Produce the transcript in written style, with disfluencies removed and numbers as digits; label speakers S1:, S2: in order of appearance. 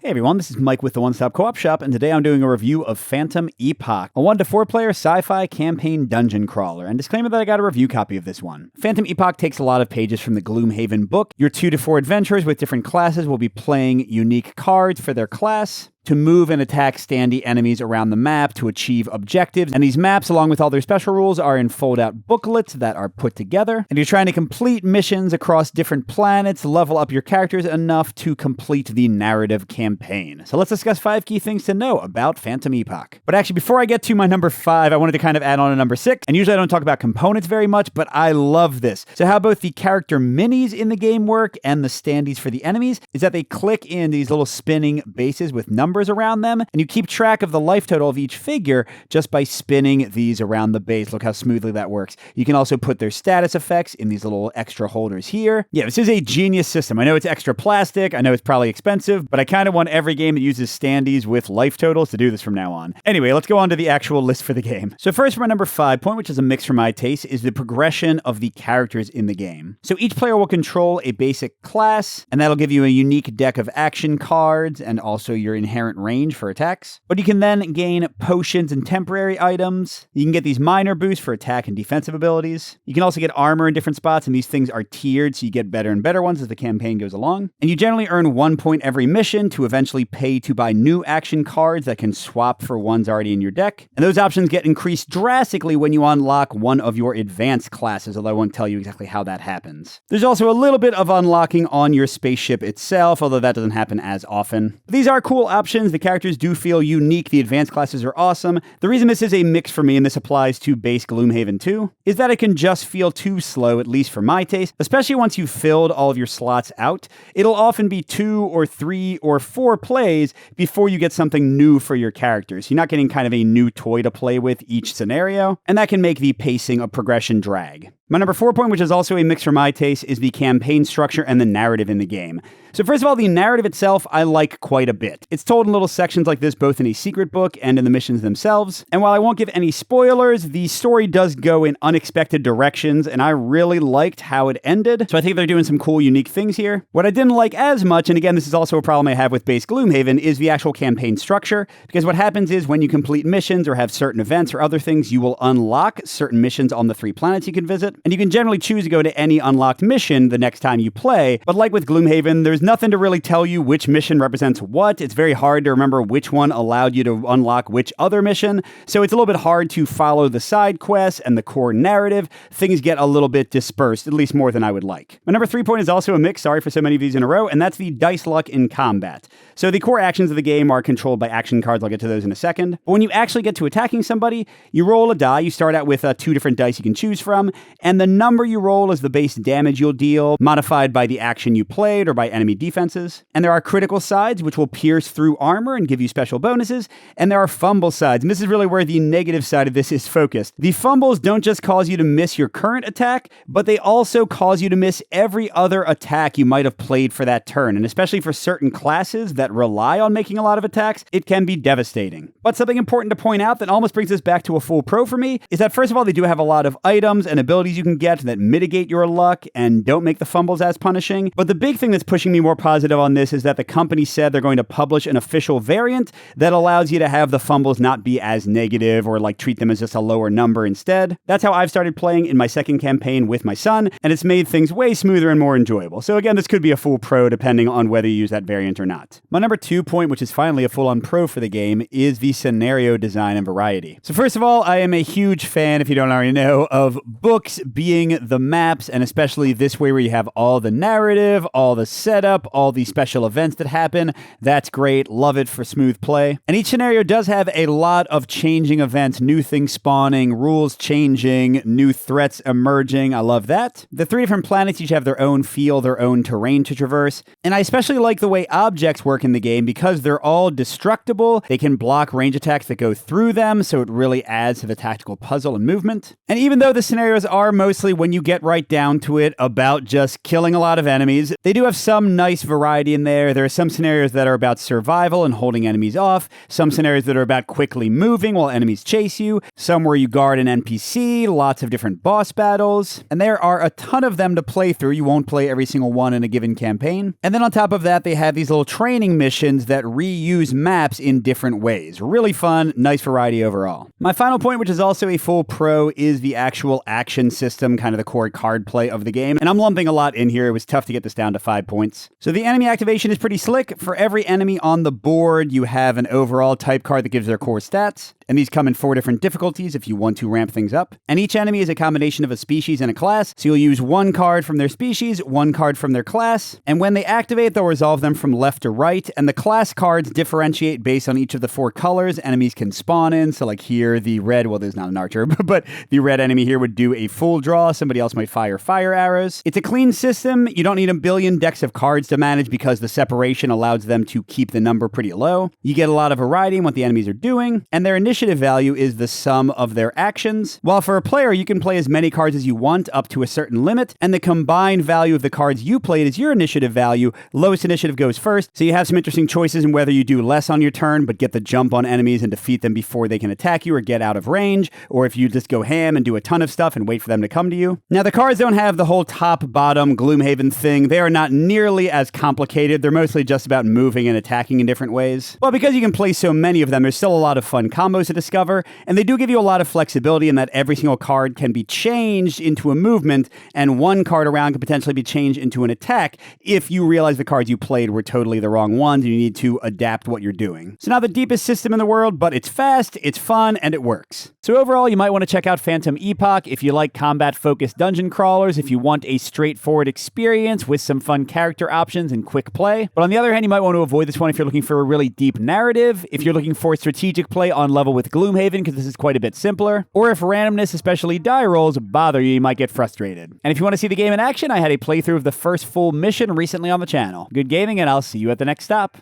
S1: Hey everyone, this is Mike with the One Stop Co-op Shop, and today I'm doing a review of Phantom Epoch, a 1 to 4 player sci-fi campaign dungeon crawler, and disclaimer that I got a review copy of this one. Phantom Epoch takes a lot of pages from the Gloomhaven book. Your 2 to 4 adventurers with different classes will be playing unique cards for their class to move and attack standee enemies around the map to achieve objectives. And these maps, along with all their special rules, are in fold-out booklets that are put together. And you're trying to complete missions across different planets, level up your characters enough to complete the narrative campaign. So let's discuss 5 key things to know about Phantom Epoch. But actually, before I get to my number 5, I wanted to kind of add on a number 6. And usually I don't talk about components very much, but I love this. So how both the character minis in the game work and the standees for the enemies is that they click in these little spinning bases with numbers around them, and you keep track of the life total of each figure just by spinning these around the base. Look how smoothly that works. You can also put their status effects in these little extra holders here. Yeah, this is a genius system. I know it's extra plastic, I know it's probably expensive, but I kind of want every game that uses standees with life totals to do this from now on. Anyway, let's go on to the actual list for the game. So first, for my number 5 point, which is a mix for my taste, is the progression of the characters in the game. So each player will control a basic class, and that'll give you a unique deck of action cards and also your inherent range for attacks. But you can then gain potions and temporary items. You can get these minor boosts for attack and defensive abilities. You can also get armor in different spots, and these things are tiered, so you get better and better ones as the campaign goes along. And you generally earn 1 point every mission to eventually pay to buy new action cards that can swap for ones already in your deck. And those options get increased drastically when you unlock one of your advanced classes, although I won't tell you exactly how that happens. There's also a little bit of unlocking on your spaceship itself, although that doesn't happen as often. These are cool options. The characters do feel unique. The advanced classes are awesome. The reason this is a mix for me, and this applies to base Gloomhaven too, is that it can just feel too slow, at least for my taste, especially once you've filled all of your slots out. It'll often be 2 or 3 or 4 plays before you get something new for your characters. You're not getting kind of a new toy to play with each scenario, and that can make the pacing of progression drag. My number 4 point, which is also a mix for my taste, is the campaign structure and the narrative in the game. So first of all, the narrative itself, I like quite a bit. It's told in little sections like this, both in a secret book and in the missions themselves. And while I won't give any spoilers, the story does go in unexpected directions, and I really liked how it ended. So I think they're doing some cool, unique things here. What I didn't like as much, and again, this is also a problem I have with base Gloomhaven, is the actual campaign structure. Because what happens is when you complete missions or have certain events or other things, you will unlock certain missions on the 3 planets you can visit. And you can generally choose to go to any unlocked mission the next time you play. But like with Gloomhaven, there's nothing to really tell you which mission represents what. It's very hard to remember which one allowed you to unlock which other mission. So it's a little bit hard to follow the side quests and the core narrative. Things get a little bit dispersed, at least more than I would like. My number 3 point is also a mix, sorry for so many of these in a row, and that's the dice luck in combat. So the core actions of the game are controlled by action cards. I'll get to those in a second. But when you actually get to attacking somebody, you roll a die. You start out with 2 different dice you can choose from, and the number you roll is the base damage you'll deal, modified by the action you played or by enemy defenses. And there are critical sides, which will pierce through armor and give you special bonuses, and there are fumble sides, and this is really where the negative side of this is focused. The fumbles don't just cause you to miss your current attack, but they also cause you to miss every other attack you might have played for that turn, and especially for certain classes that rely on making a lot of attacks, it can be devastating. But something important to point out that almost brings us back to a full pro for me is that first of all, they do have a lot of items and abilities you can get that mitigate your luck and don't make the fumbles as punishing. But the big thing that's pushing me more positive on this is that the company said they're going to publish an official variant that allows you to have the fumbles not be as negative or like treat them as just a lower number instead. That's how I've started playing in my second campaign with my son, and it's made things way smoother and more enjoyable. So again, this could be a full pro depending on whether you use that variant or not. My number 2 point, which is finally a full-on pro for the game, is the scenario design and variety. So first of all, I am a huge fan, if you don't already know, of books being the maps, and especially this way where you have all the narrative, all the setup, all the special events that happen. That's great. Love it for smooth play. And each scenario does have a lot of changing events, new things spawning, rules changing, new threats emerging. I love that. The 3 different planets each have their own feel, their own terrain to traverse. And I especially like the way objects work in the game because they're all destructible. They can block range attacks that go through them, so it really adds to the tactical puzzle and movement. And even though the scenarios are mostly, when you get right down to it, about just killing a lot of enemies. They do have some nice variety in there. There are some scenarios that are about survival and holding enemies off, some scenarios that are about quickly moving while enemies chase you, some where you guard an NPC, lots of different boss battles, and there are a ton of them to play through. You won't play every single one in a given campaign. And then on top of that, they have these little training missions that reuse maps in different ways. Really fun, nice variety overall. My final point, which is also a full pro, is the actual action system, kind of the core card play of the game. And I'm lumping a lot in here. It was tough to get this down to 5 points. So the enemy activation is pretty slick. For every enemy on the board, you have an overall type card that gives their core stats. And these come in 4 different difficulties if you want to ramp things up. And each enemy is a combination of a species and a class. So you'll use 1 card from their species, 1 card from their class. And when they activate, they'll resolve them from left to right. And the class cards differentiate based on each of the 4 colors enemies can spawn in. So like here, the red, well, there's not an archer, but the red enemy here would do a full draw. Somebody else might fire fire arrows. It's a clean system. You don't need a billion decks of cards to manage because the separation allows them to keep the number pretty low. You get a lot of variety in what the enemies are doing. And their initiative value is the sum of their actions. While for a player, you can play as many cards as you want up to a certain limit, and the combined value of the cards you played is your initiative value. Lowest initiative goes first, so you have some interesting choices in whether you do less on your turn, but get the jump on enemies and defeat them before they can attack you or get out of range, or if you just go ham and do a ton of stuff and wait for them to come to you. Now, the cards don't have the whole top-bottom Gloomhaven thing. They are not nearly as complicated. They're mostly just about moving and attacking in different ways. Well, because you can play so many of them, there's still a lot of fun combos to discover, and they do give you a lot of flexibility in that every single card can be changed into a movement, and 1 card around can potentially be changed into an attack if you realize the cards you played were totally the wrong ones and you need to adapt what you're doing. So not the deepest system in the world, but it's fast, it's fun, and it works. So overall, you might want to check out Phantom Epoch if you like combat-focused dungeon crawlers, if you want a straightforward experience with some fun character options and quick play. But on the other hand, you might want to avoid this one if you're looking for a really deep narrative, if you're looking for strategic play on level with Gloomhaven, because this is quite a bit simpler, or if randomness, especially die rolls, bother you, you might get frustrated. And if you want to see the game in action, I had a playthrough of the first full mission recently on the channel. Good gaming, and I'll see you at the next stop.